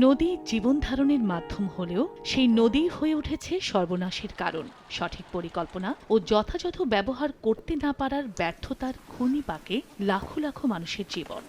নদী জীবন ধারণের মাধ্যম হলেও সেই নদী হয়ে উঠেছে সর্বনাশের কারণ। সঠিক পরিকল্পনা ও যথাযথ ব্যবহার করতে না পারার ব্যর্থতার খনি পাকে লাখো লাখো মানুষের জীবন।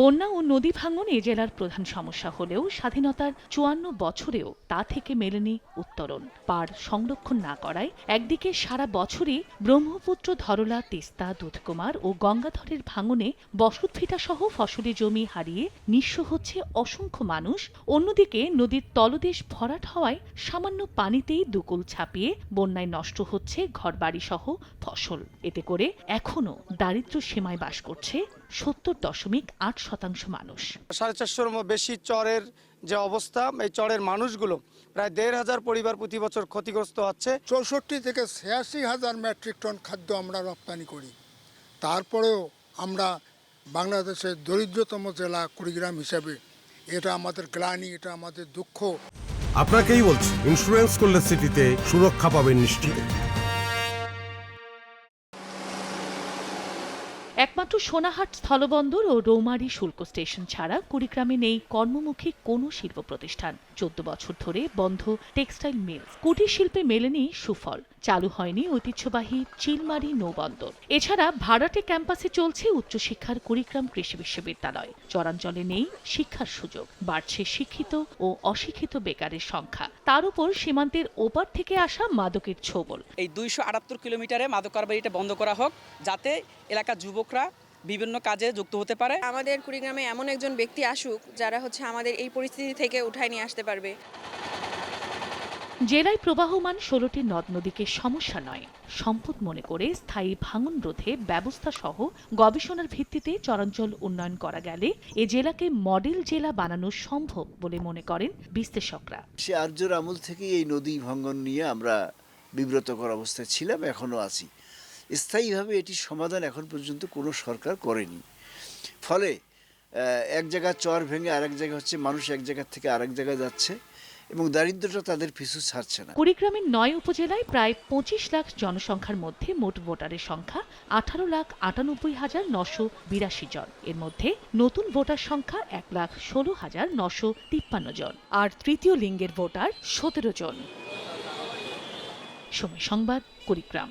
বন্যা ও নদী ভাঙন এ জেলার প্রধান সমস্যা হলেও স্বাধীনতার ৫৪ বছরেও তা থেকে মেলেনি উত্তরণ। পার সংরক্ষণ না করায় একদিকে সারা বছরই ব্রহ্মপুত্র, ধরলা, তিস্তা, দুধকুমার ও গঙ্গাধরের ভাঙনে বসতভিটা সহ ফসলি জমি হারিয়ে নিঃস্ব হচ্ছে অসংখ্য মানুষ, অন্যদিকে নদীর তলদেশ ভরাট হওয়ায় সামান্য পানিতেই দুকুল ছাপিয়ে বন্যায় নষ্ট হচ্ছে ঘরবাড়ি সহ ফসল। এতে করে এখনও দারিদ্র্য সীমায় বাস করছে ৭০.৮% মানুষ। ৪৫০ বেশি চরের যে অবস্থা, এই চরের মানুষগুলো প্রায় ১৫০০ পরিবার প্রতি বছর ক্ষতিগ্রস্ত হচ্ছে। ৬৪ থেকে ৮৬,০০০ মেট্রিক টন খাদ্য আমরা রপ্তানি করি। তারপরেও আমরা বাংলাদেশের দরিদ্রতম জেলা কুড়িগ্রাম হিসেবে এটা আমাদের গ্লানি, এটা আমাদের দুঃখ। আপনাকেই বলছি, ইন্স্যুরেন্স করলে সিটিতে সুরক্ষা পাবেন নিশ্চিত। একমাত্র সোনাহাট স্থলবন্দর ও রৌমারী শুল্ক স্টেশন ছাড়া কুড়িগ্রামে নেই কর্মমুখী কোনো শিল্প প্রতিষ্ঠান। ১৪ বছর ধরে বন্ধ টেক্সটাইল মিল, কুটির শিল্পে মেলেনি সুফল। চালু হয়নি ঐতিহ্যবাহী চিলমারি নৌবন্দর। এছাড়া ভাড়াটে ক্যাম্পাসে চলছে উচ্চশিক্ষার কুড়িগ্রাম কৃষি বিশ্ববিদ্যালয়। চরাঞ্চলে নেই শিক্ষার সুযোগ, বাড়ছে শিক্ষিত ও অশিক্ষিত বেকারের সংখ্যা। তার উপর সীমান্তের ওপার থেকে আসা মাদকের ছোবল। এই ২৭৮ কিলোমিটারে মাদক কারবারিটা বন্ধ করা হোক, যাতে এলাকার যুবকরা বিভিন্ন কাজে যুক্ত হতে পারে। আমাদের কুড়িগ্রামে এমন একজন ব্যক্তি আসুক যারা আমাদের এই পরিস্থিতি থেকে উঠায় নিয়ে আসতে পারবে। জেলায় প্রবাহমান ১৬টি নদ নদীকে সমস্যা নয়, সম্পদ মনে করে স্থায়ী ভাঙন রোধে ব্যবস্থা সহ গবেষণার ভিত্তিতে চরাঞ্চল উন্নয়ন করা গেলে এ জেলাকে মডেল জেলা বানানো সম্ভব বলে মনে করেন বিশ্লেষকরা। সে আর্যর আমল থেকে এই নদী ভাঙন নিয়ে আমরা বিব্রতকর অবস্থায় ছিলাম, এখনও আছি। স্থায়ীভাবে এটির সমাধান এখন পর্যন্ত কোনো সরকার করেনি। ফলে এক জায়গায় চর ভেঙে আরেক জায়গায় হচ্ছে, মানুষ এক জায়গা থেকে আরেক জায়গায় যাচ্ছে এবং দারিদ্র্যটা তাদের পিছু ছাড়ছে না। কুড়িগ্রামের ৯ উপজেলায় প্রায় ২৫ লাখ জনসংখ্যার মধ্যে মোট ভোটারের সংখ্যা ১৮,৯৮,৯৮২ জন। এর মধ্যে নতুন ভোটার সংখ্যা ১,১৬,৯৫৩ জন আর তৃতীয় লিঙ্গের ভোটার ১৭ জন। সময় সংবাদ, কুড়িগ্রাম।